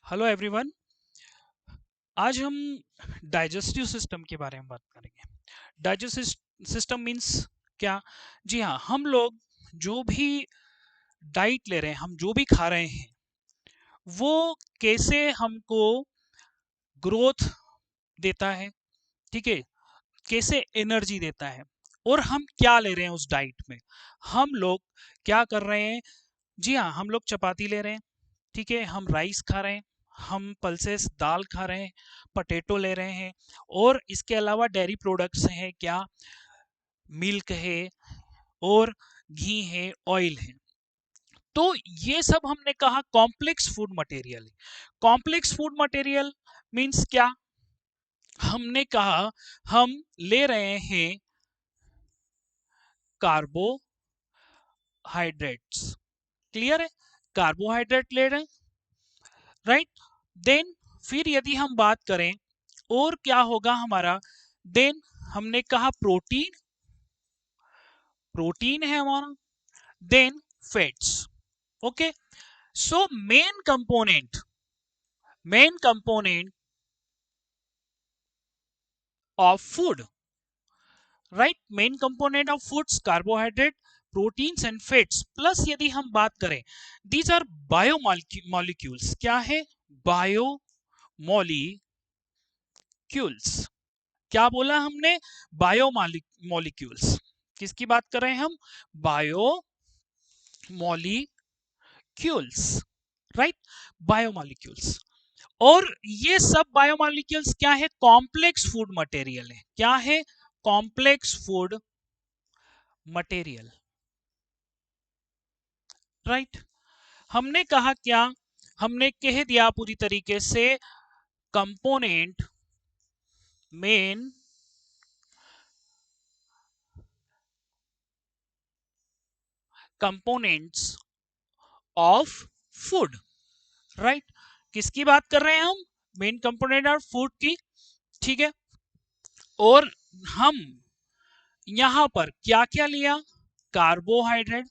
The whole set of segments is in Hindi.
Hello everyone. आज हम डाइजेस्टिव सिस्टम के बारे में बात करेंगे। डाइजेस्टिव सिस्टम मींस क्या? जी हाँ, हम लोग जो भी डाइट ले रहे हैं, हम जो भी खा रहे हैं, वो कैसे हमको ग्रोथ देता है, ठीक है, कैसे एनर्जी देता है, और हम क्या ले रहे हैं उस डाइट में। हम लोग क्या कर रहे हैं? जी हाँ, हम लोग चपाती ले रहे हैं, ठीक है, हम राइस खा रहे हैं, हम पल्सेस दाल खा रहे हैं, पटेटो ले रहे हैं, और इसके अलावा डेयरी प्रोडक्ट्स हैं, क्या मिल्क है, और घी है, ऑयल है। तो ये सब हमने कहा complex food material. Complex food material means क्या? हमने कहा हम ले रहे हैं कार्बोहाइड्रेट्स। क्लियर है? कार्बोहाइड्रेट ले रहे हैं, राइट। देन फिर यदि हम बात करें और क्या होगा हमारा, देन हमने कहा प्रोटीन, प्रोटीन है हमारा, then fats. Okay, so main component of food, right, main component of foods carbohydrate, proteins and fats, plus यदि हम बात करें, दीज आर बायो मॉलिक्यूल्स। क्या है? Bio molecules. क्या बोला हमने? Bio molecules. किसकी बात कर रहे हैं हम? Bio molecules, right, biomolecules. और ये सब बायोमॉलिक्यूल्स क्या है? कॉम्प्लेक्स फूड मटेरियल है। क्या है? Complex food material, right. हमने कहा क्या? हमने कह दिया पूरी तरीके से component, main components of food, right. किसकी बात कर रहे हैं हम? मेन कंपोनेंट ऑफ फूड की, ठीक है। और हम यहां पर क्या क्या लिया? Carbohydrate,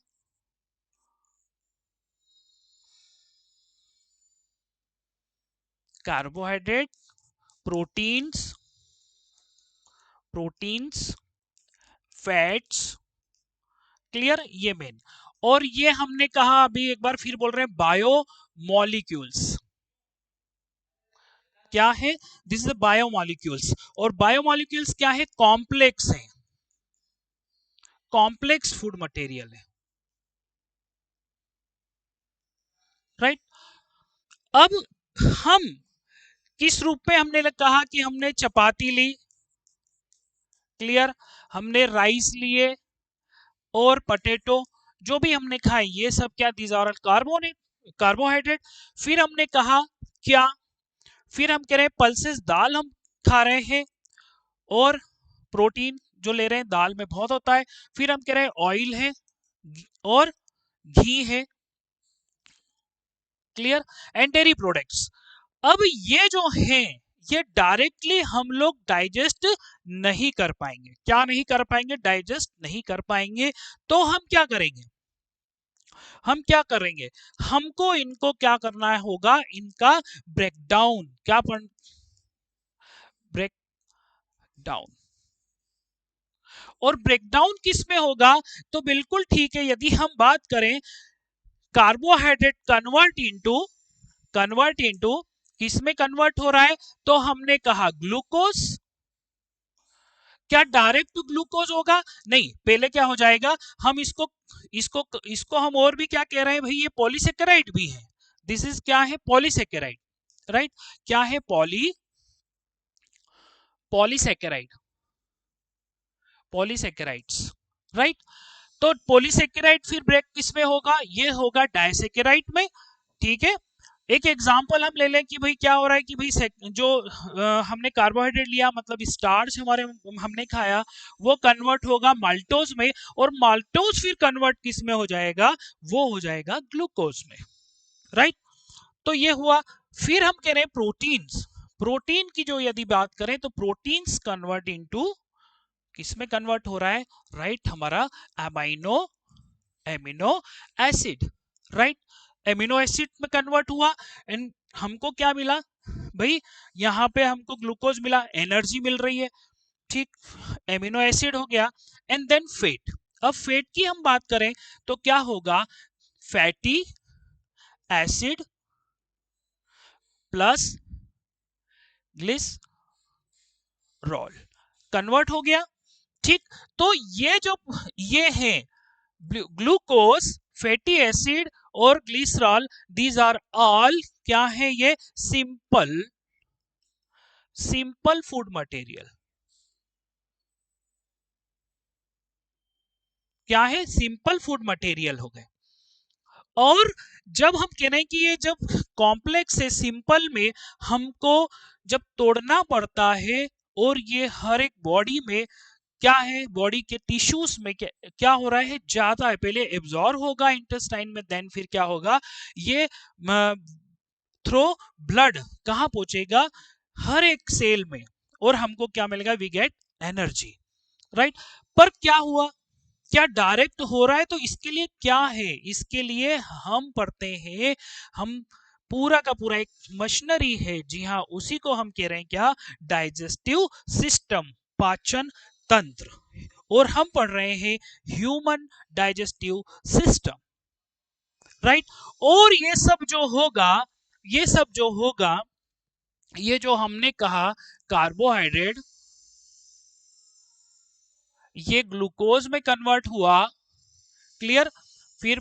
carbohydrate, proteins, proteins, fats, clear, ये मेन। और ये हमने कहा, अभी एक बार फिर बोल रहे हैं, बायो मॉलिक्यूल्स। क्या है? This is bio molecules. और बायो मॉलिक्यूल्स क्या है? कॉम्प्लेक्स है, कॉम्प्लेक्स फूड मटेरियल है, राइट। अब हम किस रूप में, हमने कहा कि हमने चपाती ली, क्लियर, हमने राइस लिए, और पटेटो, जो भी हमने खाए, ये सब क्या? These are carbohydrate. फिर हमने कहा क्या? फिर हम कह रहे हैं पल्सेस दाल हम खा रहे हैं, और प्रोटीन जो ले रहे हैं दाल में बहुत होता है। फिर हम कह रहे हैं ऑयल है और घी है, क्लियर, एंड डेयरी प्रोडक्ट्स। अब ये जो हैं, ये डायरेक्टली हम लोग डाइजेस्ट नहीं कर पाएंगे। क्या नहीं कर पाएंगे? डाइजेस्ट नहीं कर पाएंगे। तो हम क्या करेंगे? हम क्या करेंगे? हमको इनको क्या करना होगा? इनका ब्रेकडाउन, क्या ब्रेक डाउन। और ब्रेकडाउन किस में होगा? तो बिल्कुल ठीक है, यदि हम बात करें कार्बोहाइड्रेट कन्वर्ट इनटू किस में कन्वर्ट हो रहा है? तो हमने कहा ग्लूकोज। क्या डायरेक्ट ग्लूकोज होगा? नहीं, पहले क्या हो जाएगा, हम इसको इसको इसको हम और भी क्या कह रहे हैं भाई? ये पॉलीसेकेराइड भी है। दिस इज क्या है? Polysaccharide, right. क्या है? Polysaccharide, polysaccharides, right. तो पॉलीसेकेराइड फिर ब्रेक किस में होगा? ये होगा डायसेकेराइड में, ठीक है। एक एग्जांपल हम ले लें कि भाई क्या हो रहा है कि भाई जो हमने कार्बोहाइड्रेट लिया, मतलब स्टार्च हमारे हमने खाया, वो कन्वर्ट होगा माल्टोज में, और माल्टोज फिर कन्वर्ट किस में हो जाएगा? वो हो जाएगा ग्लूकोज में, राइट। तो ये हुआ। फिर हम कह रहे हैं प्रोटीन्स। प्रोटीन की जो यदि बात करें, तो प्रोटीन्स कन्वर्ट इनटू किस में कन्वर्ट हो रहा है? राइट, हमारा amino amino acid, right, amino acid में कन्वर्ट हुआ। एंड हमको क्या मिला भाई, यहाँ पे हमको ग्लूकोज मिला, एनर्जी मिल रही है, ठीक, एमिनो एसिड हो गया, एंड देन फेट। अब फेट की हम बात करें तो क्या होगा, fatty acid plus glycerol convert हो गया, ठीक। तो ये जो ये है ग्लूकोज, फैटी एसिड और ग्लिसरॉल, दीज आर ऑल क्या है, ये सिंपल फूड मटेरियल, क्या है, सिंपल फूड मटेरियल हो गए। और जब हम कह रहे हैं कि ये जब कॉम्प्लेक्स है, सिंपल में हमको जब तोड़ना पड़ता है, और ये हर एक बॉडी में क्या है, बॉडी के टिश्यूज में क्या हो रहा है, ज्यादा है, पहले एब्जॉर्ब होगा इंटेस्टाइन में, देन फिर क्या होगा, ये थ्रो ब्लड कहां पहुंचेगा, हर एक सेल में, और हमको क्या मिलेगा, वी गेट एनर्जी, राइट। पर क्या हुआ, क्या डायरेक्ट हो रहा है, तो इसके लिए क्या है, इसके लिए हम पढ़ते हैं, हम पूरा का पूरा एक मशीनरी है, जी हाँ, उसी को हम कह रहे हैं क्या, डाइजेस्टिव सिस्टम, पाचन तंत्र। और हम पढ़ रहे हैं ह्यूमन डाइजेस्टिव सिस्टम, राइट। और ये सब जो होगा, ये जो हमने कहा, कार्बोहाइड्रेट ये ग्लूकोज में कन्वर्ट हुआ, क्लियर, फिर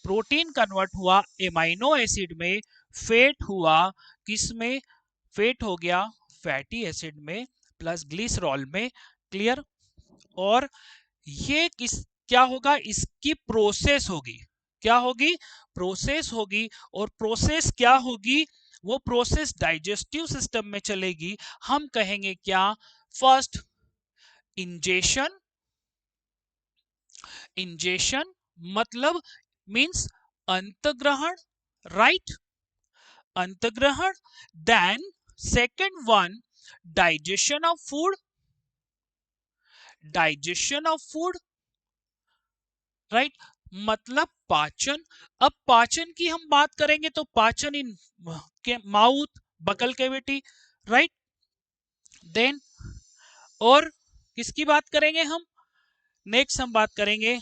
प्रोटीन कन्वर्ट हुआ एमाइनो एसिड में, फेट हुआ किसमें, फेट हो गया फैटी एसिड में प्लस ग्लिसरॉल में, क्लियर। और ये किस क्या होगा, इसकी प्रोसेस होगी, क्या होगी, प्रोसेस होगी। और प्रोसेस क्या होगी, वो प्रोसेस डाइजेस्टिव सिस्टम में चलेगी, हम कहेंगे क्या, फर्स्ट इंजेशन, इंजेशन मतलब मींस अंतग्रहण, राइट, अंतग्रहण, then second one digestion of food, digestion of food, right, मतलब पाचन। अब पाचन की हम बात करेंगे तो पाचन इन के mouth, buccal cavity, right, then और किसकी बात करेंगे हम, नेक्स्ट हम बात करेंगे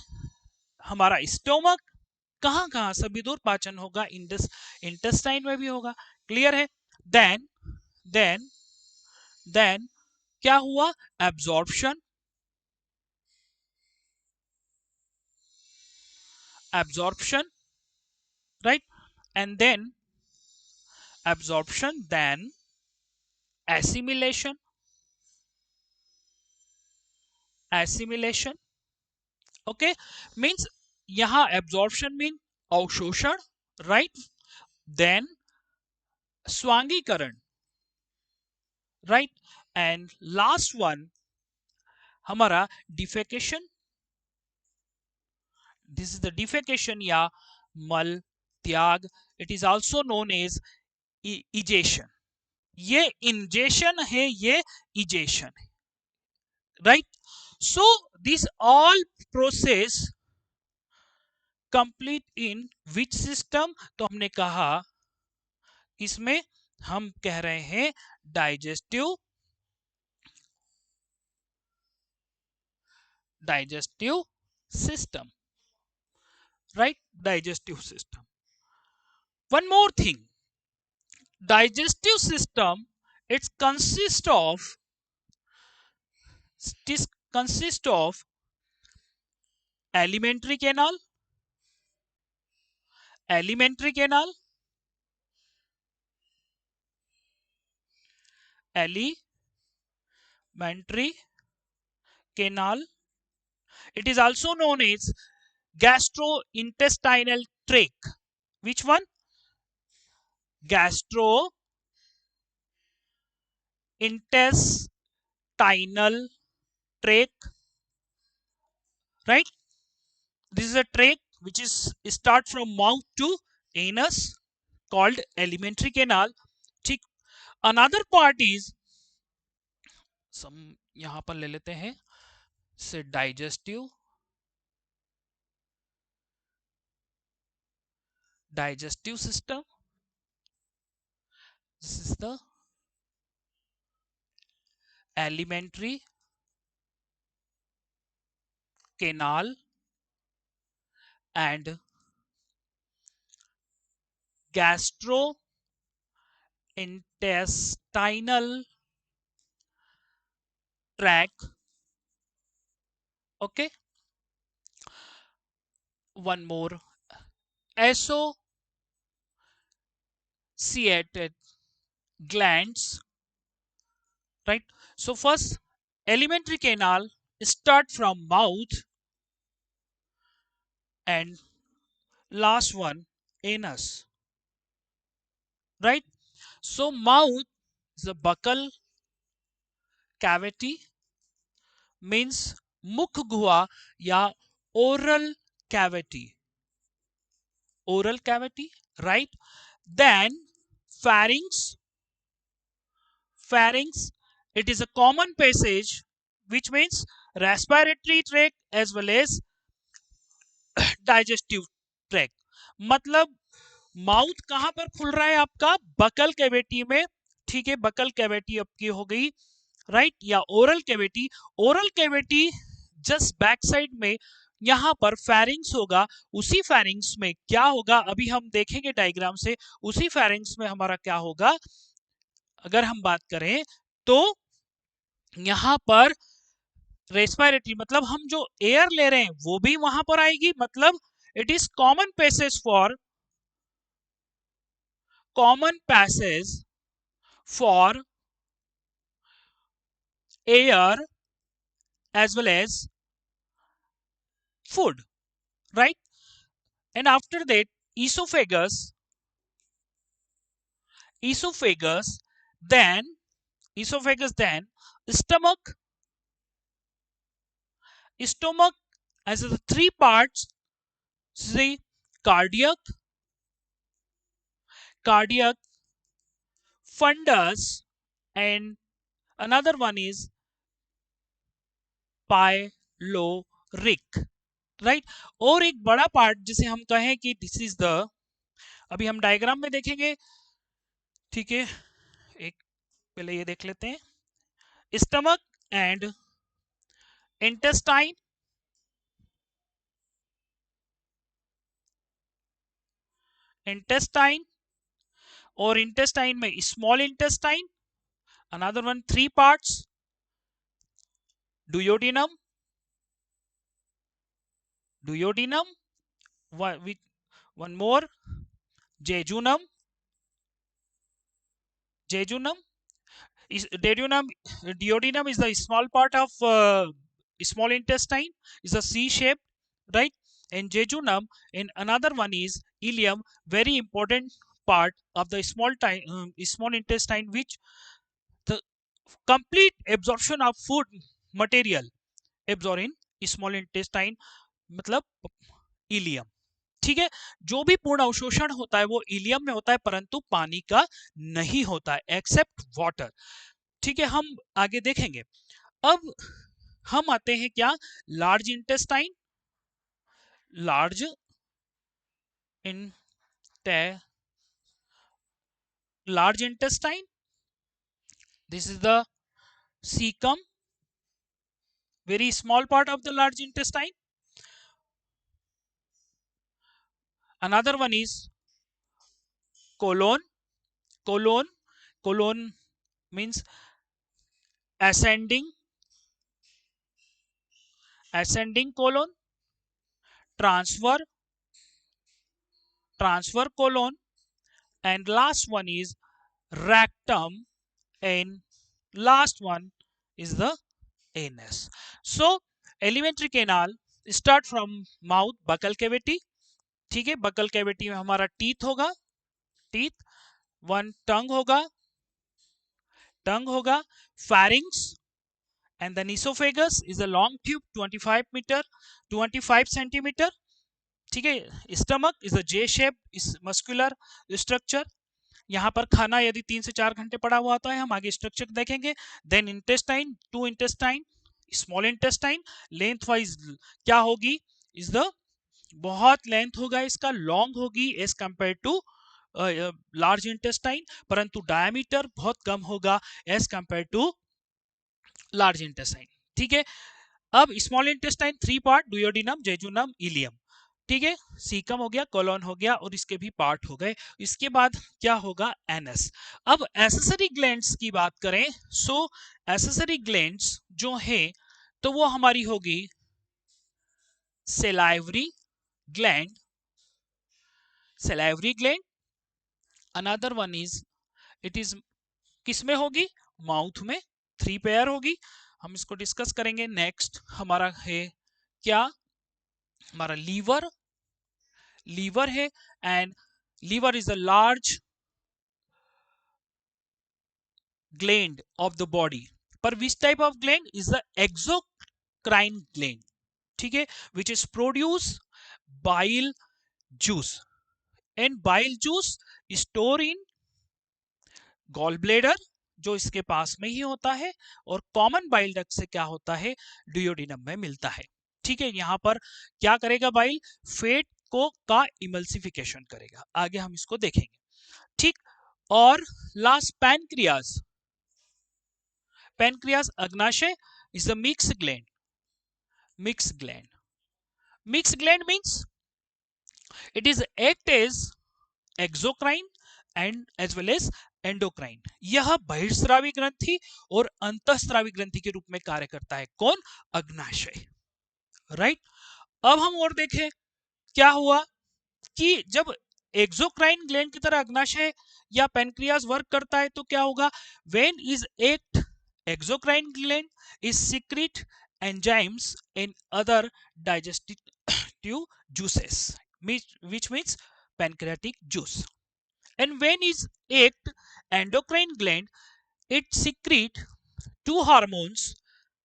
हमारा स्टोमक, कहां कहां सभी दूर पाचन होगा, इंटेस्टाइन में भी होगा, क्लियर है। देन देन देन क्या हुआ, absorption, absorption, right, and then absorption, then assimilation, assimilation, okay, means यहाँ absorption mean अवशोषण, right, then स्वांगीकरण, right, and last one हमारा defecation, this is the defecation या मल त्याग, it is also known as ejection, ये ingestion है, ये ejection है, right. So this all process complete in which system, तो हमने कहा इसमें हम कह रहे हैं digestive, digestive system, right, digestive system. One more thing, digestive system it's consist of alimentary canal, alimentary canal, alimentary canal, it is also known as gastrointestinal tract, which one, gastrointestinal tract, right, this is a tract which is start from mouth to anus called alimentary canal, ठीक। another part is some यहां पर ले लेते हैं से digestive digestive system. This is the alimentary canal and gastrointestinal tract. Okay, one more, associated glands, right? So first, alimentary canal start from mouth, and last one, anus, right? So mouth is the buccal cavity, means मुख गुहा या oral cavity, oral cavity, right? Then pharynx, pharynx, it is a common passage, which means respiratory tract as well as digestive tract. मतलब माउथ कहां पर खुल रहा है आपका, बकल कैविटी में, ठीक है, बकल कैविटी आपकी हो गई, राइट, या oral cavity, oral cavity just back side में यहां पर फेरिंग्स होगा, उसी फेरिंग्स में क्या होगा अभी हम देखेंगे डायग्राम से, उसी फेरिंग्स में हमारा क्या होगा, अगर हम बात करें तो यहां पर रेस्पिरेटरी, मतलब हम जो एयर ले रहे हैं वो भी वहां पर आएगी, मतलब it is common passage for, common passage for air as well as food, right? And after that, esophagus, esophagus, then esophagus, then stomach, stomach as the three parts, see, cardiac, cardiac, fundus, and another one is pyloric, right? और एक बड़ा पार्ट जिसे हम कहें कि दिस इज द, अभी हम डायग्राम में देखेंगे, ठीक है, एक पहले ये देख लेते हैं, स्टमक एंड इंटेस्टाइन, इंटेस्टाइन, और इंटेस्टाइन में small intestine, another one three parts, duodenum, duodenum, one more, jejunum, jejunum is duodenum, duodenum is the small part of small intestine, is a C shape, right? And jejunum, and another one is ileum, very important part of the small intestine, which the complete absorption of food material absorb in small intestine, मतलब इलियम, ठीक है, जो भी पूर्ण अवशोषण होता है वो इलियम में होता है, परंतु पानी का नहीं होता है, एक्सेप्ट वाटर, ठीक है, हम आगे देखेंगे। अब हम आते हैं क्या, large intestine, large inte large intestine, this is the caecum, very small part of the large intestine. Another one is colon, colon, colon means ascending, ascending colon, transfer, transfer colon, and last one is rectum, and last one is the anus. So alimentary canal start from mouth, buccal cavity, ठीक है, बकल कैविटी में हमारा टीथ होगा, टीथ, वन टंग होगा, टंग होगा, pharynx, and then esophagus is a long tube 25 meter, 25 centimeter, ठीक है, stomach is a J shape is muscular structure, यहाँ पर खाना यदि 3 से 4 घंटे पड़ा हुआ होता है, हम आगे स्ट्रक्चर देखेंगे, then intestine, to intestine, small intestine, lengthwise क्या होगी, इज द बहुत लेंथ होगा इसका, लॉन्ग होगी as compare to large intestine, परंतु डायमीटर बहुत कम होगा as compare to large intestine. ठीक है, अब small intestine 3 part, duodenum, jejunum, ileum. ठीक है, सीकम हो गया, कोलोन हो गया, और इसके भी पार्ट हो गए। इसके बाद क्या होगा, एनएस। अब एसेसरी ग्लैंड्स की बात करें, सो एसेसरी ग्लैंड्स जो है तो वो हमारी होगी salivary gland, salivary gland. Another one is, it is किस में होगी, माउथ में, 3 पेयर होगी। हम इसको डिस्कस करेंगे। नेक्स्ट हमारा है क्या, हमारा लीवर, लीवर है, and liver is a large gland of the body, पर which type of gland is the exocrine gland. ठीक है, which is produce bile juice, and bile juice store in gall bladder, जो इसके पास में ही होता है, और कॉमन बाइल डक्ट से क्या होता है, डुयोडिनम में मिलता है। ठीक है, यहां पर क्या करेगा बाइल, फेट को का इमल्सिफिकेशन करेगा, आगे हम इसको देखेंगे। ठीक, और लास्ट पैनक्रियाज, पैनक्रियाज अग्नाशय is the mix gland, mix gland, mix gland means it is act as exocrine and as well as endocrine. यह बहिर्स्रावी ग्रंथि और अंतःस्रावी ग्रंथि के रूप में कार्य करता है, कौन, अग्नाशय। राइट, अब हम और देखें क्या हुआ कि जब एक्सोक्राइन ग्लैंड की तरह अग्नाशय या पैनक्रियाज वर्क करता है तो क्या होगा, when is act exocrine gland is secret enzymes in other digestive juices, which means pancreatic juice. And when is act endocrine gland, it secrete two hormones.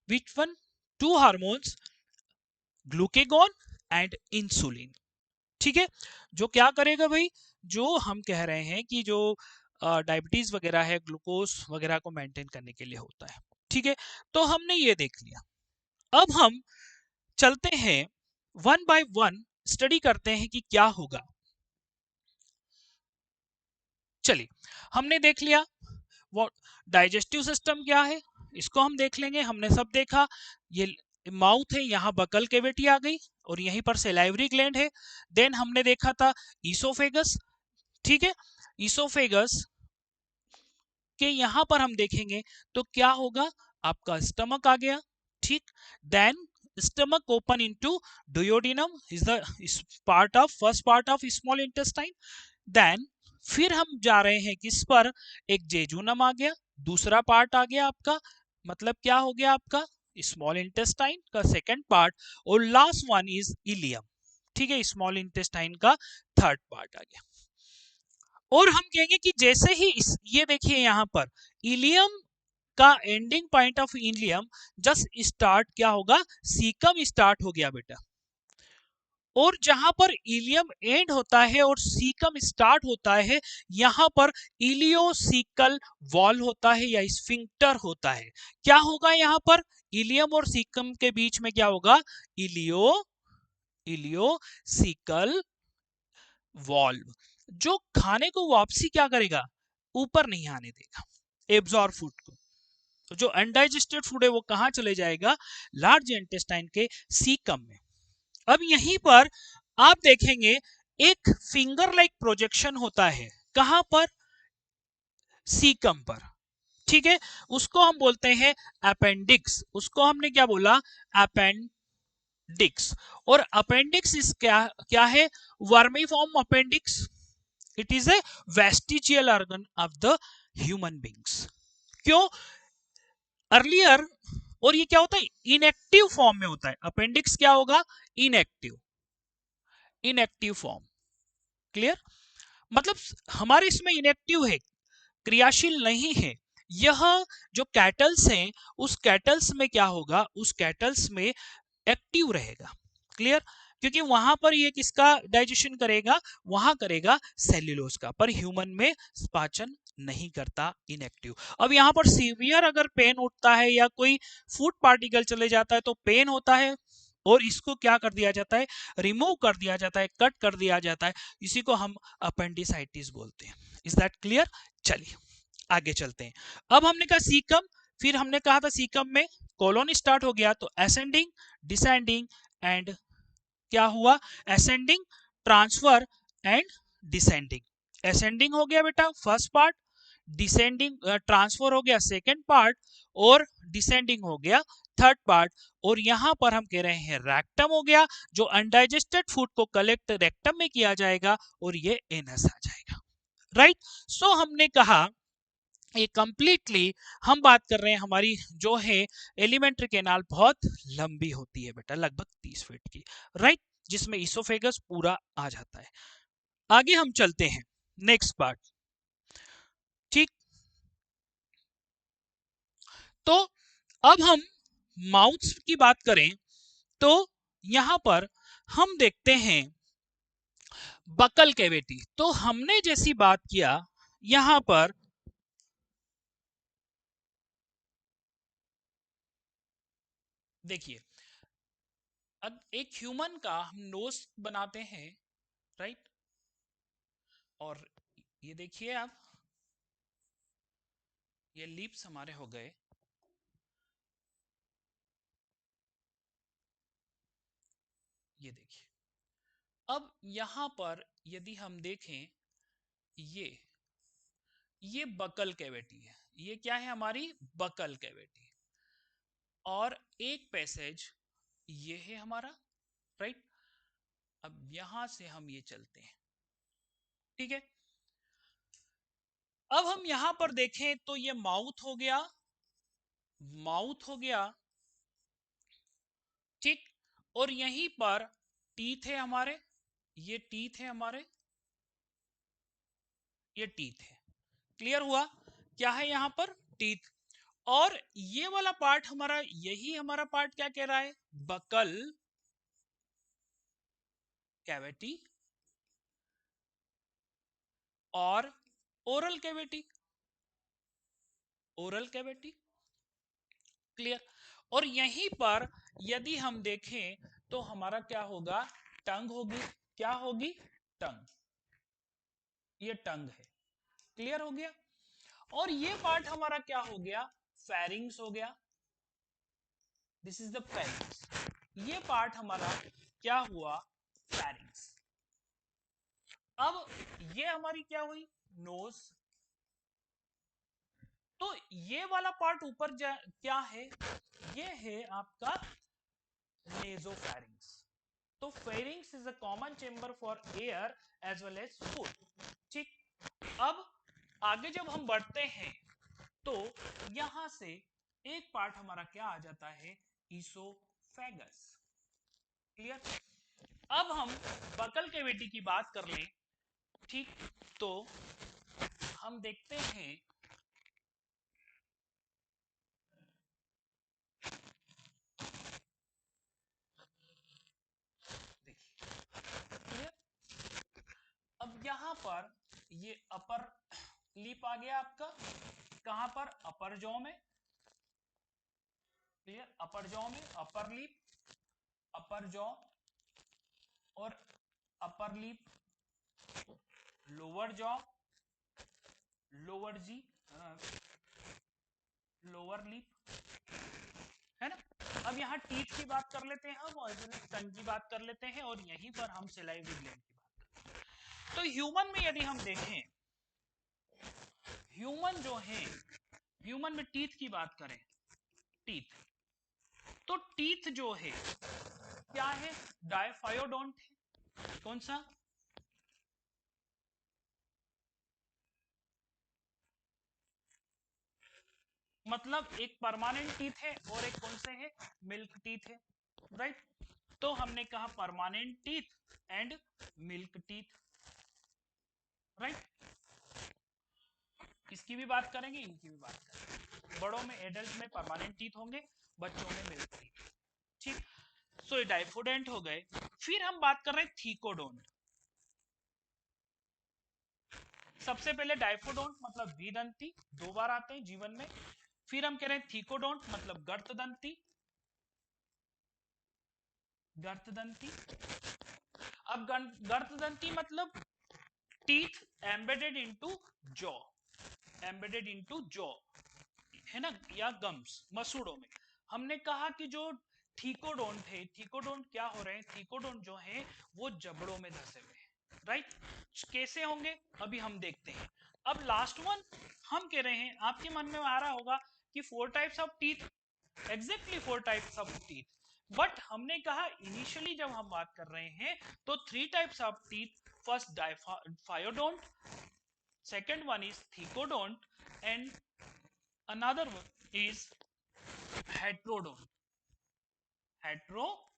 Which one? Two hormones, glucagon and insulin. ठीक है, जो क्या करेगा भाई, जो हम कह रहे हैं कि जो डायबिटीज वगैरह है, ग्लूकोज वगैरह को मेंटेन करने के लिए होता है। ठीक है, तो हमने ये देख लिया। अब हम चलते हैं वन बाय वन, स्टडी करते हैं कि क्या होगा। चलिए, हमने देख लिया वो डाइजेस्टिव सिस्टम क्या है, इसको हम देख लेंगे। हमने सब देखा, ये माउथ है, यहाँ बकल कैविटी आ गई, और यहीं पर सेलाइवरी ग्लैंड है। देन हमने देखा था ईसोफेगस। ठीक है, ईसोफेगस के यहाँ पर हम देखेंगे तो क्या होगा, आपका स्टमक आ गया। ठीक, then stomach open into duodenum, is the part of first part of small intestine. Then फिर हम जा रहे हैं किस पर, एक जेजुनम आ गया, दूसरा पार्ट आ गया आपका, मतलब क्या हो गया आपका स्मॉल इंटेस्टाइन का सेकंड पार्ट, और लास्ट वन इज इलियम। ठीक है, स्मॉल इंटेस्टाइन का थर्ड पार्ट आ गया। और हम कहेंगे कि जैसे ही ये देखिए यहां पर इलियम का ending point of ileum just start क्या होगा, सीकम स्टार्ट हो गया बेटा, और जहां पर इलियम एंड होता है और सीकम स्टार्ट होता है, यहां पर इलियोसिकल वॉल होता है या स्फिंक्टर होता है। क्या होगा यहां पर, इलियम और सीकम के बीच में क्या होगा, इलियोसिकल वॉल्व, जो खाने को वापसी क्या करेगा, ऊपर नहीं आने देगा, एब्जॉर्ब फूड को। तो जो अनडाइजेस्टेड फूड है वो कहां चले जाएगा, लार्ज इंटेस्टाइन के सीकम में। अब यहीं पर आप देखेंगे एक फिंगर लाइक प्रोजेक्शन होता है, कहां पर, सीकम पर। ठीक है, उसको हम बोलते हैं अपेंडिक्स, उसको हमने क्या बोला, अपेंडिक्स। और अपेंडिक्स इस क्या है, vermiform appendix, it is a vestigial organ of the human beings. क्यों, अर्लियर, और ये क्या होता है, इनएक्टिव फॉर्म में होता है। अपेंडिक्स क्या होगा, इनएक्टिव, इनएक्टिव फॉर्म। क्लियर, मतलब हमारे इसमें इनएक्टिव है, क्रियाशील नहीं है। यह जो कैटल्स हैं, उस कैटल्स में क्या होगा, उस कैटल्स में एक्टिव रहेगा। क्लियर, क्योंकि वहां पर ये किसका डाइजेशन करेगा, वहां करेगा सेल्यूलोज का, पर ह्यूमन में पाचन नहीं करता, इनएक्टिव। अब यहां पर सीवियर अगर पेन उठता है या कोई फूड पार्टिकल चले जाता है तो पेन होता है, और इसको क्या कर दिया जाता है, रिमूव कर दिया जाता है, कट कर दिया जाता है, इसी को हम अपेंडिसाइटिस बोलते हैं। Is that clear? चलिए आगे चलते हैं। अब हमने कहा सीकम, फिर हमने कहा था सीकम में कोलोन स्टार्ट हो गया, तो असेंडिंग, डिसेंडिंग एंड क्या हुआ, ascending, transfer and descending. Ascending हो गया बेटा फर्स्ट पार्ट, डिसेंडिंग ट्रांसफर हो गया सेकंड पार्ट, और डिसेंडिंग हो गया थर्ड पार्ट। और यहां पर हम कह रहे हैं रेक्टम हो गया, जो अनडाइजेस्टेड फूड को कलेक्ट रेक्टम में किया जाएगा और ये एनस आ जाएगा। राइट? सो हमने कहा ये कंप्लीटली हम बात कर रहे हैं, हमारी जो है एलिमेंट्री कैनाल बहुत लंबी होती है बेटा, लगभग 30 फीट की। राइट? जिसमें इसोफेगस पूरा आ जाता है। आगे हम चलते हैं नेक्स्ट पार्ट। ठीक, तो अब हम माउथ की बात करें तो यहां पर हम देखते हैं बकल कैविटी। तो हमने जैसी बात किया यहां पर, देखिए अब एक ह्यूमन का हम नोज बनाते हैं, राइट? और ये देखिए आप, ये लिप्स हमारे हो गए, ये देखिए। अब यहां पर यदि हम देखें, ये ये बकल कैविटी है, ये क्या है हमारी बकल कैविटी। और एक पैसेज ये है हमारा, राइट? अब यहां से हम ये चलते हैं, ठीक है? अब हम यहां पर देखें तो ये माउथ हो गया, माउथ हो गया, ठीक? और यहीं पर टीथ है हमारे, ये टीथ है हमारे, ये टीथ है। क्लियर हुआ? क्या है यहां पर, टीथ। और ये वाला पार्ट हमारा, यही हमारा पार्ट क्या कह रहा है, बकल कैविटी और oral cavity, oral cavity. Clear? और यहीं पर यदि हम देखें तो हमारा क्या होगा, टंग होगी। क्या होगी, टंग, ये टंग है। क्लियर हो गया? और ये पार्ट हमारा क्या हो गया, फेरिंग्स हो गया। This is the pharynx. ये पार्ट हमारा क्या हुआ, फेरिंग्स। अब ये हमारी क्या हुई, नोज। तो ये वाला पार्ट ऊपर क्या है, ये है आपका नेजोफेरिंग्स। तो pharynx is a common chamber for air as well as food. ठीक, अब आगे जब हम बढ़ते हैं तो यहां से एक पार्ट हमारा क्या आ जाता है, ईसोफेगस। क्लियर? अब हम बकल कैविटी की बात कर लें, ठीक? तो हम देखते हैं, देखिए, क्लियर? अब यहां पर ये अपर लिप आ गया आपका, कहां पर, अपर जॉ में। क्लियर? अपर जॉ में, अपर लिप, अपर जॉ और upper lip, lower jaw, lower जी, लोअर लिप, है ना? अब यहाँ टीथ की बात कर लेते हैं हम, और टंग की बात कर लेते हैं, और यहीं पर हम सलाइवरी ग्लैंड की बात करते हैं। तो ह्यूमन में यदि हम देखें, ह्यूमन जो है, ह्यूमन में टीथ की बात करें, टीथ, तो टीथ जो है क्या है, डायफायोडोंट है। कौन सा, मतलब एक परमानेंट टीथ है और एक कौन से है, मिल्क टीथ है। राइट? तो हमने कहा permanent teeth and milk teeth. Right? इसकी भी बात करेंगे, इनकी भी बात करेंगे। बड़ों में, एडल्ट में परमानेंट टीथ होंगे, बच्चों में मिल्क टीथ। ठीक, सो ये डाइफोडेंट हो गए। फिर हम बात कर रहे हैं थीकोडोंट। सबसे पहले डाइफोडोंट मतलब द्विदंती, दो बार आते हैं जीवन में। फिर हम कह रहे हैं थीकोडोंट मतलब गर्तदंती, गर्तदंती। अब गर्तदंती मतलब teeth embedded into jaw, embedded into jaw, है ना, या गम्स, मसूड़ों में। हमने कहा कि जो थीकोडोंट है, थीकोडोंट क्या हो रहे हैं, थीकोडोंट जो है वो जबड़ों में धसे हुए हैं, राइट। कैसे होंगे अभी हम देखते हैं। अब लास्ट वन हम कह रहे हैं, आपके मन में आ रहा होगा कि 4 types of teeth, exactly 4 types of teeth, but हमने कहा इनिशियली जब हम बात कर रहे हैं तो 3 types of teeth, first diphyodont, second one is thecodont, and another one is heterodont, heterodont,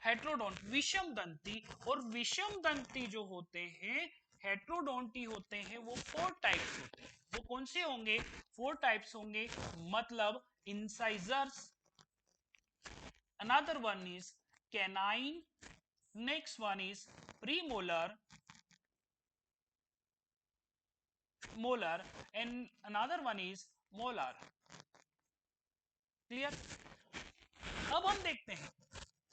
heterodont विषम दंती। और विषम दंती जो होते हैं हेट्रोडोंटी होते हैं, वो 4 टाइप्स होते हैं। वो कौन से होंगे, 4 टाइप्स होंगे, मतलब incisors, another one is canine, next one is premolar, molar, and another one is molar। Clear. अब हम देखते हैं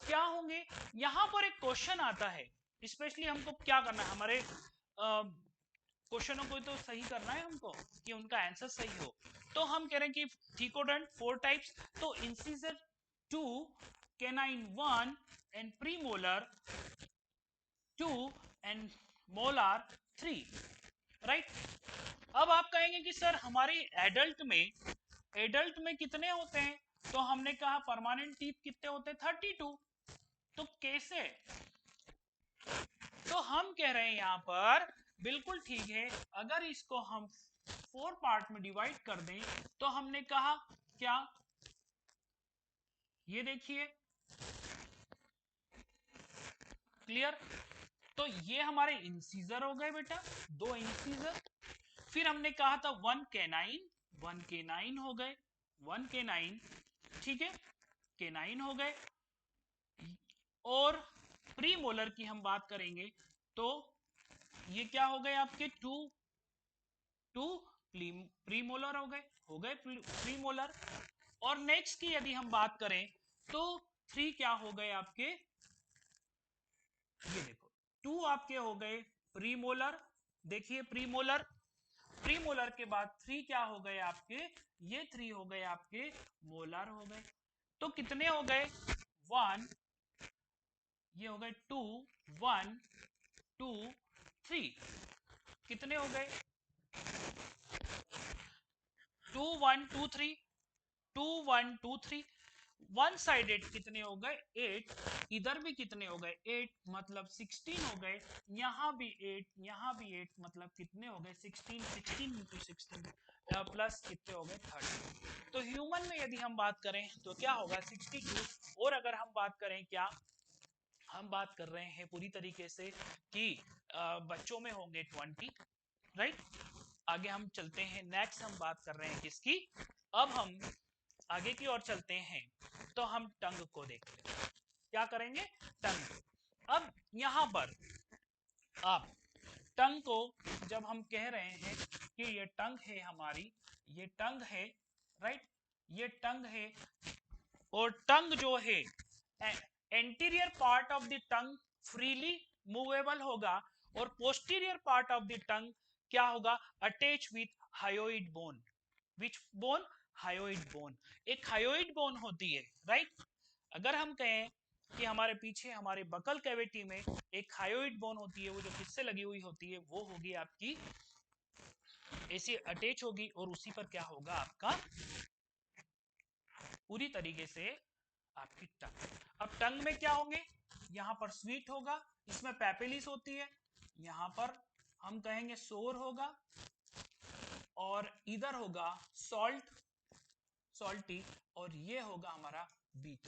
क्या होंगे। यहां पर एक क्वेश्चन आता है, स्पेशली हमको क्या करना है, हमारे क्वेश्चनों को तो सही करना है हमको कि उनका आंसर सही हो। तो हम कह रहे हैं कि थीकोडेंट 4 टाइप्स, तो incisor 2, canine 1, and premolar 2, and molar 3, right. अब आप कहेंगे कि सर हमारे एडल्ट में कितने होते हैं, तो हमने कहा परमानेंट टीथ कितने होते हैं, 32। तो कैसे, तो हम कह रहे हैं यहां पर बिल्कुल ठीक है, अगर इसको हम 4 पार्ट में डिवाइड कर दें, तो हमने कहा क्या, ये देखिए, क्लियर। तो ये हमारे इंसीजर हो गए बेटा, 2 इंसीजर। फिर हमने कहा था 1 कैनाइन, 1 कैनाइन हो गए, 1 कैनाइन, ठीक है, कैनाइन हो गए। और प्रीमोलर की हम बात करेंगे तो ये क्या हो गए आपके, 2 प्रीमोलर हो गए प्रीमोलर। और नेक्स्ट की यदि हम बात करें तो 3 क्या हो गए आपके, ये देखो 2 आपके हो गए प्रीमोलर, देखिए प्रीमोलर, प्रीमोलर के बाद 3 क्या हो गए आपके, ये 3 हो गए आपके मोलर हो गए। तो कितने हो गए, 1, ये हो गए 2, 1, 2, 3, कितने हो गए, 2, 1, 2, 3, 2, 1, 2, 3, वन साइडेड कितने हो गए, 8, इधर भी कितने हो गए, 8, मतलब 16 हो गए, यहां भी 8, यहां भी 8, मतलब कितने हो गए, 16, 16 इंटू 16 प्लस कितने हो गए, 30। तो ह्यूमन में यदि हम बात करें तो क्या होगा, 62। और अगर हम बात करें, क्या हम बात कर रहे हैं पूरी तरीके से कि बच्चों में होंगे 20, राइट। आगे हम चलते हैं, नेक्स्ट हम बात कर रहे हैं किसकी, अब हम आगे की ओर चलते हैं, तो हम टंग को देखते हैं, क्या करेंगे, टंग। अब यहां पर आप टंग को जब हम कह रहे हैं कि ये टंग है हमारी, ये टंग है, राइट, ये टंग है। और टंग जो है, anterior part of the tongue freely movable होगा, और posterior part of the tongue क्या होगा, attach with hyoid bone. Which bone, hyoid bone. एक हायोइड बोन होती है, राइट। अगर हम कहें कि हमारे पीछे हमारे बकल कैविटी में एक हायोइड बोन होती है, वो जो किससे लगी हुई होती है, वो होगी आपकी ऐसी अटैच होगी, और उसी पर क्या होगा आपका पूरी तरीके से आपकी टंग। अब टंग में क्या होंगे, यहां पर स्वीट होगा, इसमें पैपिलिस होती है, यहां पर हम कहेंगे सोर होगा, और इधर होगा सॉल्टी, और ये होगा हमारा बीट।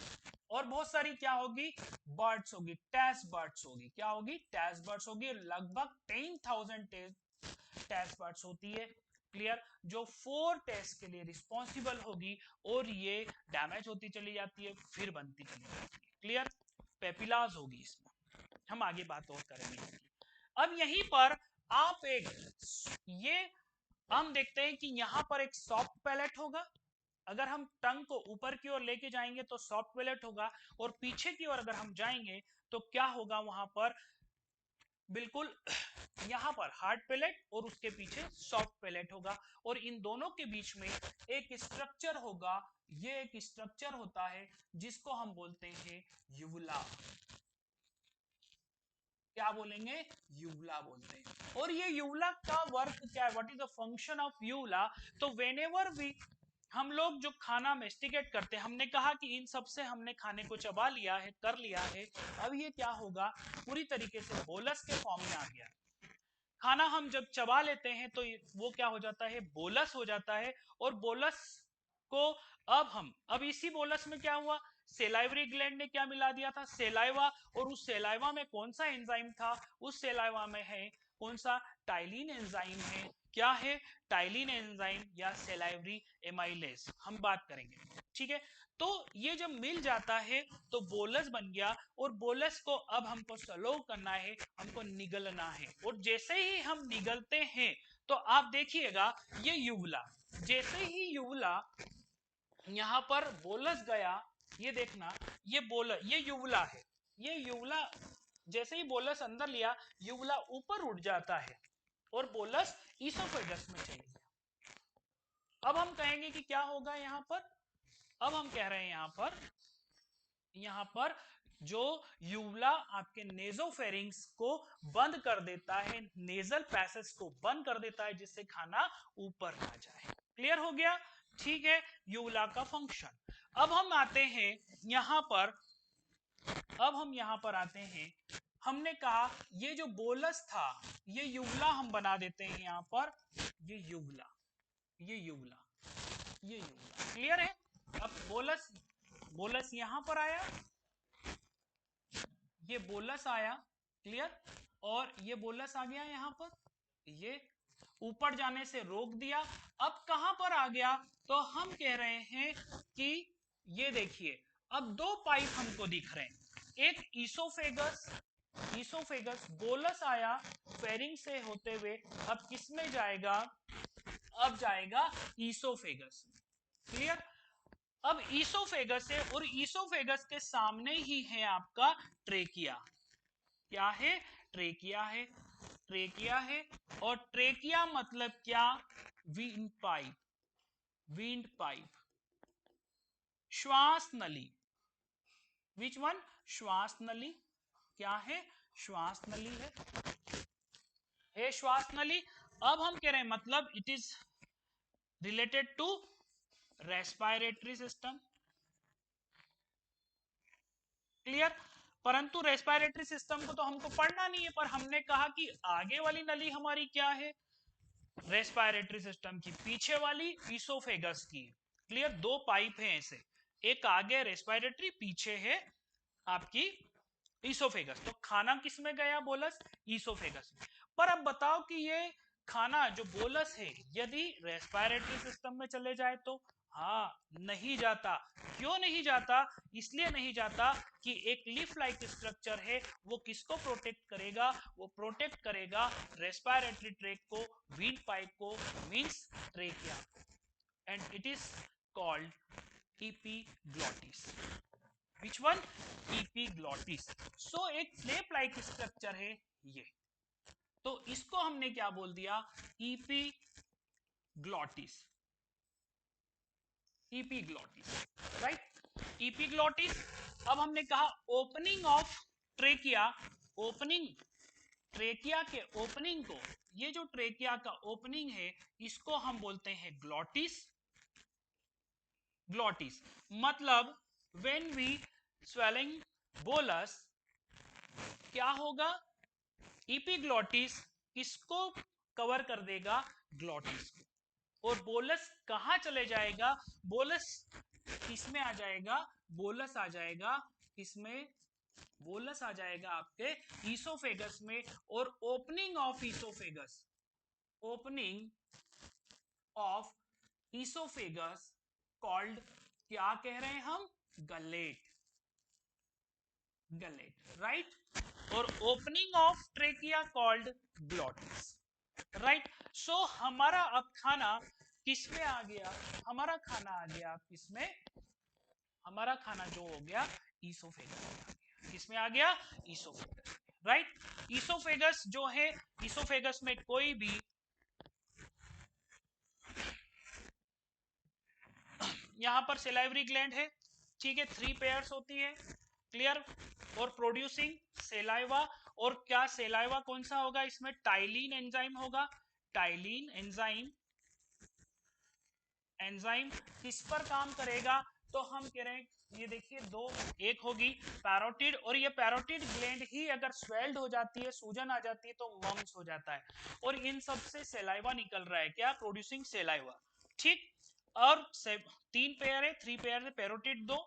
और बहुत सारी क्या होगी, बर्ड्स होगी, टेस्ट बर्ड्स होगी, क्या होगी, टेस्ट बर्ड्स होगी, लगभग 10,000 टेस्ट बर्ड्स होती है, क्लियर, जो 4 टेस्ट के लिए रिस्पॉन्सिबल होगी, और ये डैमेज होती चली जाती है, फिर बनती चली जाती है, क्लियर। पेपिलाज होगी इसमें, हम आगे बात और करेंगे इसकी। अब यहीं पर आप एक, ये हम देखते हैं कि यहां पर एक सॉफ्ट पैलेट होगा, अगर हम टंग को ऊपर की ओर लेके जाएंगे तो सॉफ्ट पैलेट होगा, और पीछे की ओर अगर हम जाएंगे तो क्या होगा वहां पर, बिल्कुल यहाँ पर हार्ड पैलेट और उसके पीछे सॉफ्ट पैलेट होगा, और इन दोनों के बीच में एक स्ट्रक्चर होगा। ये एक स्ट्रक्चर होता है जिसको हम बोलते हैं यूवुला। क्या बोलेंगे, यूवुला बोलते हैं। और ये यूवुला का वर्क क्या है, what is the function of uvula? तो व्हेनेवर वी, हम लोग जो खाना मेस्टिकेट करते हैं, हमने कहा कि इन सब से हमने खाने को चबा लिया है, कर लिया है। अब ये क्या होगा, पूरी तरीके से बोलस के फॉर्म में आ गया। खाना हम जब चबा लेते हैं तो वो क्या हो जाता है, बोलस हो जाता है। और बोलस को अब इसी बोलस में क्या हुआ, सेलाइवरी ग्लैंड ने क्या मिला दिया था, सेलाइवा। और उस सेलाइवा में कौन सा एंजाइम था, उस सेलाइवा में है कौन सा, टाइलिन एंजाइम है। क्या है, टाइलिन एंजाइम या सेलाइवरी एमाइलेज हम बात करेंगे, ठीक है। तो ये जब मिल जाता है तो बोलस बन गया, और बोलस को अब हमको स्लो करना है, हमको निगलना है। और जैसे ही हम निगलते हैं तो आप देखिएगा ये यूवुला, जैसे ही यूवुला यहां पर बोलस गया, ये देखना, ये यूवुला है। ये यूवुला जैसे ही बोलस अंदर लिया, यूवुला ऊपर उठ जाता है और बोलस ईसोफेगस में चले गया। अब हम कहेंगे कि क्या होगा यहां पर, अब हम कह रहे हैं यहां पर जो यूवुला आपके नेजोफेरिंग्स को बंद कर देता है, नेजल पैसेज को बंद कर देता है, जिससे खाना ऊपर ना जाए। क्लियर हो गया, ठीक है, यूवुला का फंक्शन। अब हम आते हैं यहां पर, अब हम यहां पर आते हैं, हमने कहा ये जो बोलस था, ये यूवुला हम बना देते हैं यहां पर, ये यूवुला, ये यूवुला, ये यूवुला। क्लियर है। अब बोलस, बोलस यहां पर आया, ये बोलस आया, क्लियर, और ये बोलस आ गया यहां पर, ये ऊपर जाने से रोक दिया। अब कहां पर आ गया, तो हम कह रहे हैं कि ये देखिए, अब दो पाइप हमको दिख रहे हैं, एक ईसोफेगस, ईसोफेगस बोलस आया फेरिंग से होते हुए, अब किस में जाएगा, अब जाएगा ईसोफेगस। क्लियर। अब ईसोफेगस है, और ईसोफेगस के सामने ही है आपका ट्रेकिया। क्या है, ट्रेकिया है, ट्रेकिया है। और ट्रेकिया मतलब क्या, विंड पाइप, विंड पाइप, श्वास नली। विच वन, श्वास नली। क्या है, श्वास नली है श्वास नली। अब हम कह रहे हैं मतलब it is related to respiratory system. Clear. परंतु रेस्पिरेटरी सिस्टम को तो हमको पढ़ना नहीं है, पर हमने कहा कि आगे वाली नली हमारी क्या है, रेस्पिरेटरी सिस्टम की, पीछे वाली ईसोफेगस की। क्लियर, दो पाइप है ऐसे, एक आगे रेस्पिरेटरी, पीछे है आपकी ईसोफेगस। तो खाना किस में गया, बोलस ईसोफेगस में। पर अब बताओ कि ये खाना जो बोलस है यदि रेस्पिरेटरी सिस्टम में चले जाए तो, हाँ नहीं जाता। क्यों नहीं जाता, इसलिए नहीं जाता कि एक लीफ लाइक स्ट्रक्चर है, वो किसको प्रोटेक्ट करेगा, वो प्रोटेक्ट करेगा रेस्पिरेटरी ट्रैक को, विंड पाइप को, means trachea, and it is called epiglottis. Which one, epiglottis. So एक फ्लेप लाइक स्ट्रक्चर है ये, तो इसको हमने क्या बोल दिया, एपिग्लॉटिस, एपिग्लॉटिस, राइट, एपिग्लॉटिस। अब हमने कहा opening of trachea, opening, trachea के ओपनिंग को, ये जो ट्रेकिया का ओपनिंग है इसको हम बोलते हैं ग्लॉटिस। ग्लॉटिस मतलब व्हेन वी स्वेलिंग बोलस, क्या होगा, एपिग्लॉटिस किसको कवर कर देगा, ग्लॉटिस को। और बोलस कहां चले जाएगा, बोलस किसमें आ जाएगा, बोलस आ जाएगा किसमें, बोलस आ जाएगा आपके ईसोफेगस में। और opening of oesophagus, opening of oesophagus called, क्या कह रहे हैं हम, गलेट, गलेट, राइट। और opening of trachea called glottis, right. So हमारा अब खाना किसमें आ गया, हमारा खाना आ गया किसमें, हमारा खाना जो हो गया ईसोफेगस में आ गया। किसमें आ गया, ईसोफेगस, राइट। ईसोफेगस जो है, ईसोफेगस में कोई भी यहां पर सेलाइवरी ग्लैंड है, ठीक है, 3 पेयर्स होती है, क्लियर, और प्रोड्यूसिंग सेलाइवा। और क्या सेलाइवा कौन सा होगा इसमें, टाइलिन एंजाइम होगा। टाइलिन एंजाइम, एंजाइम किस पर काम करेगा, तो हम कह रहे हैं ये देखिए दो, एक होगी पैरोटिड, और ये पैरोटिड ग्लैंड ही अगर स्वेल्ड हो जाती है, सूजन आ जाती है, तो मम्स हो जाता है। और इन सब से सेलाइवा निकल रहा है, क्या, प्रोड्यूसिंग सेलाइवा, ठीक। और 3 पेयर है, 3 पेयर है, पैरोटिड 2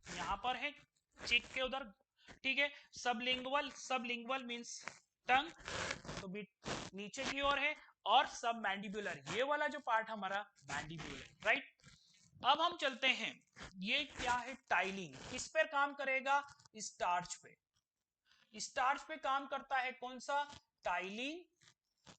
यहां पर है, चिक के उधर, ठीक है। सबलिंगुअल, सबलिंगुअल मींस टंग, तो नीचे की ओर है। और सब मैंडिबुलर, ये वाला जो पार्ट हमारा मैंडिबुलर, राइट। अब हम चलते हैं, ये क्या है, टाइलिन किस पर काम करेगा, स्टार्च पे, स्टार्च पे काम करता है, कौन सा, टाइलिन।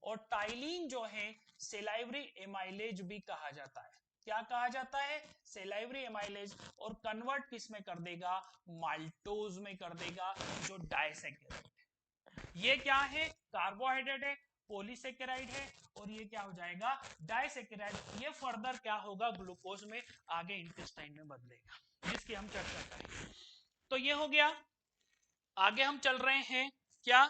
और टाइलिन जो है सेलाइवरी एमाइलेज भी कहा जाता है, क्या कहा जाता है, सेलाइवरी एमाइलेज। और कन्वर्ट किस में कर देगा, माल्टोज में कर देगा, जो डाइसैकेराइड। ये क्या है, कार्बोहाइड्रेट है, पॉलीसेकेराइड है, और ये क्या हो जाएगा, डाइसेकेराइड। ये फर्दर क्या होगा, ग्लूकोज में आगे इंटेस्टाइन में बदलेगा, जिसकी हम चर्चा करेंगे। तो ये हो गया। आगे हम चल रहे हैं, क्या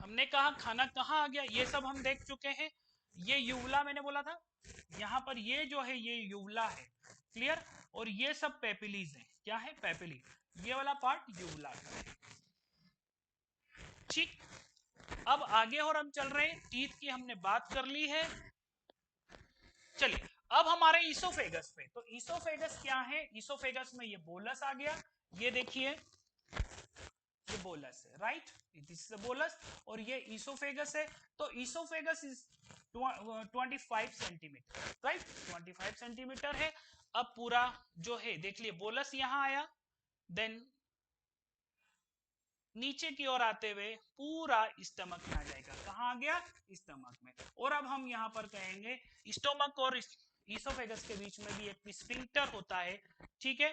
हमने कहा, खाना कहाँ आ गया, ये सब हम देख चुके हैं। ये यूवला मैंने बोला था, यहां पर ये जो है ये यूवला है, क्लियर। और ये सब पेपिलीज है, क्या है, पेपिली, ये वाला पार्ट यूवला का है, ठीक। अब आगे और हम चल रहे हैं, टीथ की हमने बात कर ली है। चलिए अब हमारे ईसोफेगस पे, तो ईसोफेगस क्या है, ईसोफेगस में ये बोलस आ गया, ये देखिए ये बोलस है, राइट, दिस इज बोलस। और ये ईसोफेगस है, तो oesophagus is 25 centimetre, right, 25 centimetre है। अब पूरा जो है देख लिए, बोलस यहां आया, देन नीचे की ओर आते हुए पूरा स्टमक में आ जाएगा, कहां आ गया, स्टमक में। और अब हम यहां पर कहेंगे स्टोमक और ईसोफेगस के बीच में भी एक स्फिंक्टर होता है, ठीक है,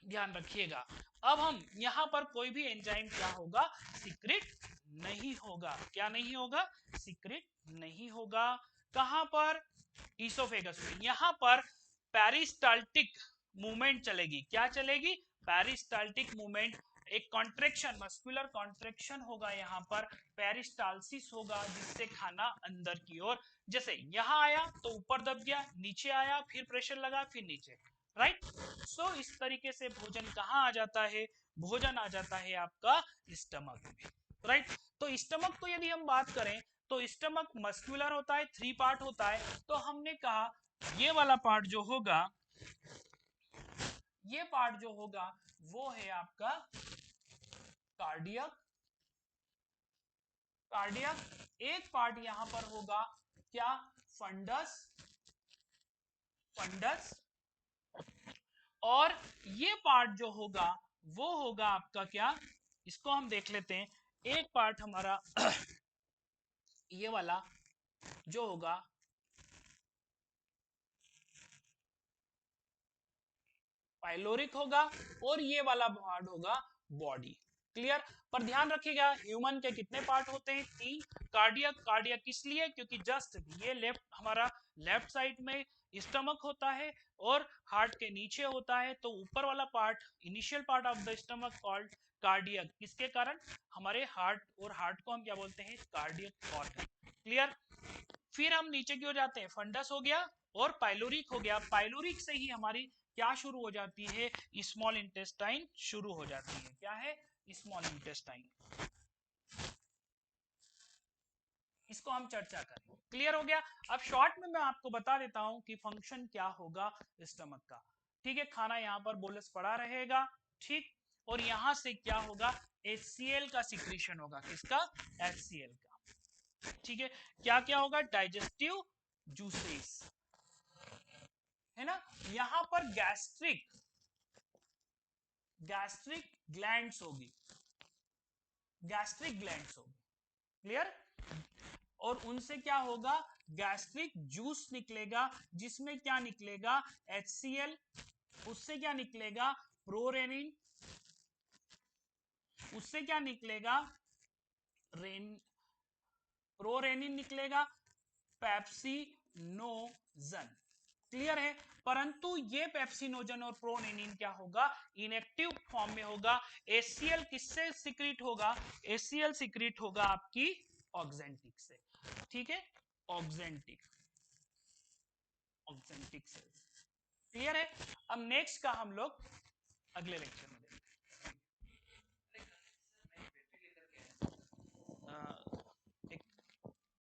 ध्यान रखिएगा। अब हम यहां पर कोई भी एंजाइम क्या होगा, सीक्रेट नहीं होगा, क्या नहीं होगा, सीक्रेट नहीं होगा। कहां पर, ईसोफेगस में, यहां पर पेरिस्टाल्टिक मूवमेंट चलेगी, क्या चलेगी, पेरिस्टाल्टिक मूवमेंट, एक कॉन्ट्रेक्शन, मस्कुलर कॉन्ट्रेक्शन होगा यहां पर, पेरिस्टालसिस होगा, जिससे खाना अंदर की ओर, जैसे यहां आया तो ऊपर दब गया, नीचे आया फिर प्रेशर लगा, फिर नीचे, राइट। सो इस तरीके से भोजन कहां आ जाता है, भोजन आ जाता है आपका स्टमक में, राइट। तो स्टमक को यदि हम बात करें, तो स्टमक मस्कुलर होता है, 3 पार्ट होता है। तो हमने कहा ये वाला पार्ट जो होगा, ये पार्ट जो होगा वो है आपका कार्डियक, कार्डियक। एक पार्ट यहां पर होगा क्या, फंडस, फंडस। और ये पार्ट जो होगा वो होगा आपका क्या, इसको हम देख लेते हैं। एक पार्ट हमारा ये वाला जो होगा पाइलोरिक होगा, और ये वाला पार्ट होगा बॉडी, क्लियर। पर ध्यान रखिएगा ह्यूमन के कितने पार्ट होते हैं, 3। कार्डियक, कार्डियक इसलिए क्योंकि जस्ट ये लेफ्ट, हमारा लेफ्ट साइड में स्टमक होता है और हार्ट के नीचे होता है, तो ऊपर वाला part, initial part of the stomach called cardiac, किसके कारण, हमारे हार्ट, और हार्ट को हम क्या बोलते हैं, कार्डियक ऑर्गन, क्लियर। फिर हम नीचे की ओर जाते हैं, फंडस हो गया और पाइलोरिक हो गया। पाइलोरिक से ही हमारी क्या शुरू हो जाती है, स्मॉल इंटेस्टाइन शुरू हो जाती है, क्या है, स्मॉल इंटेस्टाइन। इसको हम चर्चा करें, क्लियर हो गया। अब शॉर्ट में मैं आपको बता देता हूं कि फंक्शन क्या होगा स्टमक का, ठीक है। खाना यहां पर बोलस पड़ा रहेगा, ठीक। और यहां से क्या होगा, HCl का सिक्रीशन होगा, किसका, HCl का, ठीक है। क्या क्या होगा, डाइजेस्टिव जूसेस, है ना। यहां पर गैस्ट्रिक, गैस्ट्रिक ग्लैंड्स होगी, गैस्ट्रिक ग्लैंड्स होगी, क्लियर। और उनसे क्या होगा, गैस्ट्रिक जूस निकलेगा, जिसमें क्या निकलेगा, HCl, उससे क्या निकलेगा, प्रोरेनिन, उससे क्या निकलेगा, प्रोरेनिन निकलेगा, पेप्सिनोजन। क्लियर है। परंतु ये पेप्सिनोजन और प्रोरेनिन क्या होगा, इनएक्टिव फॉर्म में होगा। HCl किससे सिक्रीट होगा, HCl सिक्रीट होगा आपकी ऑक्जेंटिक से। ठीक है, ऑक्जेंटिक, ऑक्जेंटिक सेल्स। क्लियर है। अब नेक्स्ट का हम लोग अगले लेक्चर में